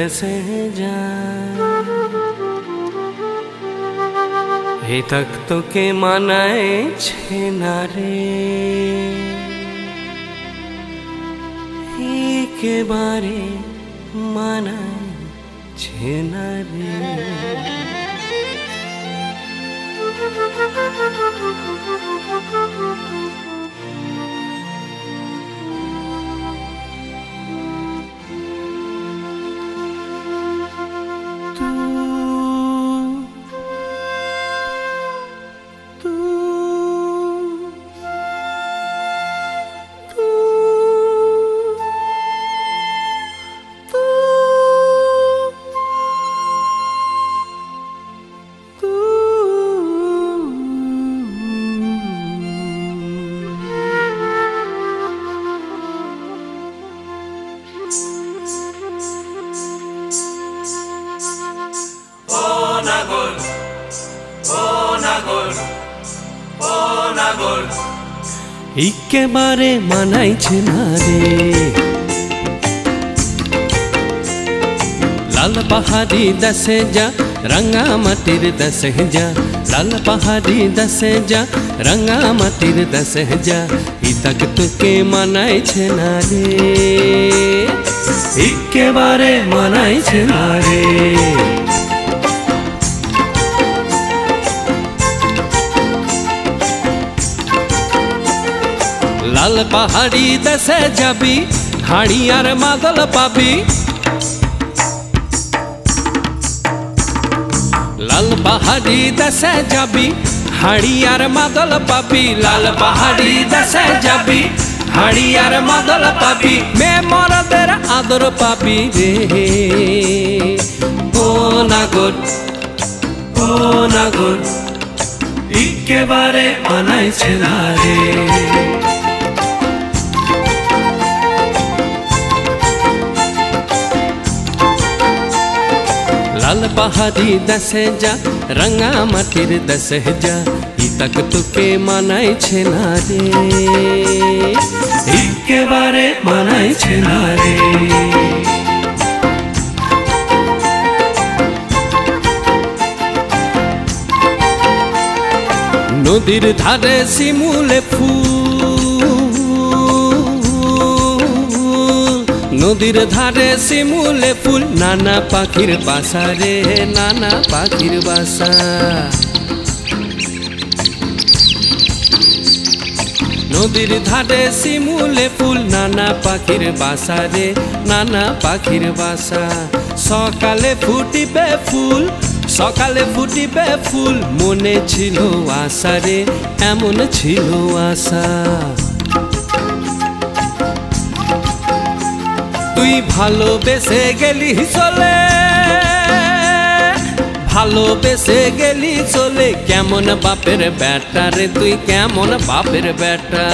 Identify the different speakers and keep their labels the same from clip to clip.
Speaker 1: দেশে যায় হে তক তোকে মানাইছে না রে একেবারে মানাইছে না রে একেবারে মানাইছে না রে লাল পাহাড়ি দেশে যা রঙা মাটির দেশে যা লাল পাহাড়ি দেশে যা রঙা মাটির দেশে যা ইতক তোকে মানাইছে না রে একেবারে মানাইছে না রে লাল পাহাড়ি দেশে যাবি হাড়ি আর মাদল পাবি লাল পাহাড়ি দেশে যাবি হাড়ি আর মাদল পাবি লাল পাহাড়ি দেশে যাবি হাড়ি আর মাদল পাবি মে মরদের আদর পাবি রে ও নাগর একেবারে মানাইছে না রে লাল পাহাড়ি দেশে যা রঙা মাটির দেশে যা ইতক তোকে মানাইছে না রে একেবারে মানাইছে না রে নদীর ধারে শিমুলে ফুল নদীর ধারে শিমুলে ফুল নানা পাখির বাসা রে নানা পাখির বাসা নদীর ধারে শিমুলে ফুল নানা পাখির বাসা রে নানা পাখির বাসা সকালে ফুটিবে ফুল সকালে ফুটিবে ফুল মনে ছিল আশা রে এমন ছিল আশা তুই ভালোবেসে গেলি চলে ভালোবেসে গেলি চলে কেমন বাপের বেটা রে তুই কেমন বাপের বেটা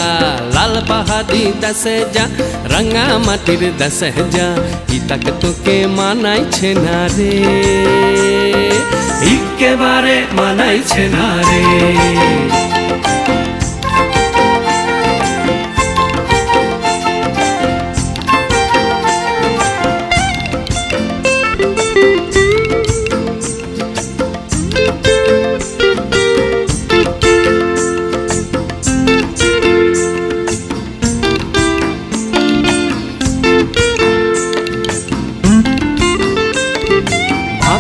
Speaker 1: লাল পাহাড়ি দেশে যা রঙা মাটির দেশে যা ইতক তোকে মানাইছে না রে একেবারে মানাইছে না রে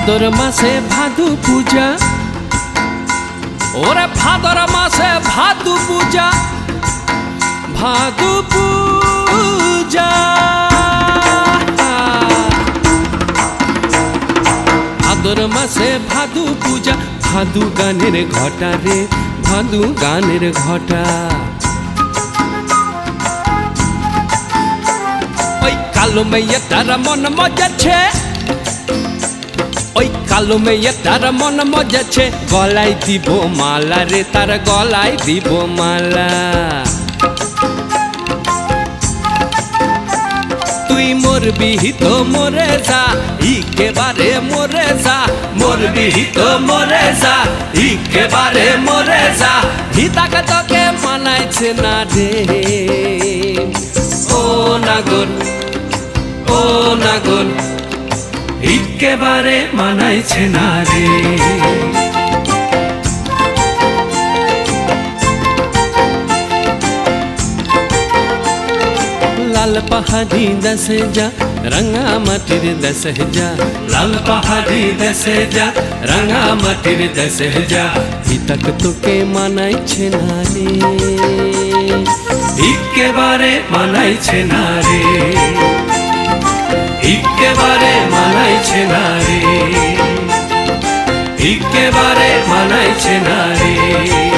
Speaker 1: ভাদর মাসে ভাদু পূজা ওরে ভাদর মাসে ভাদু পূজা ভাদু পূজা ভাদর মাসে ভাদু পূজা ভাদু গানের ঘটা রে ভাদু গানের ঘটা ওই কালো মেয়েটার মন মজাচ্ছে ওই কালো মেয়েটার মন মজাচ্ছে গলায় দিব মালা রে তার গলায় দিব মালা তুই মরবি তো মরে যা একেবারে মরে যা মরবি তো মরে যা একেবারে মরে যা ইতক তোকে মানাইছে না রে ও নাগর একেবারে মানাইছে না রে। लाल पहाड़ी दसे जा रंगा मटिर दसे जा, लाल पहाड़ी दसे जा रंगा मटिर दसे जा, हितक तुके मानाइछे ना रे, एकेबारे मानाइछे ना रे, एकेबारे मानाइछे ना रे, एकेबारे मानाइछे ना रे।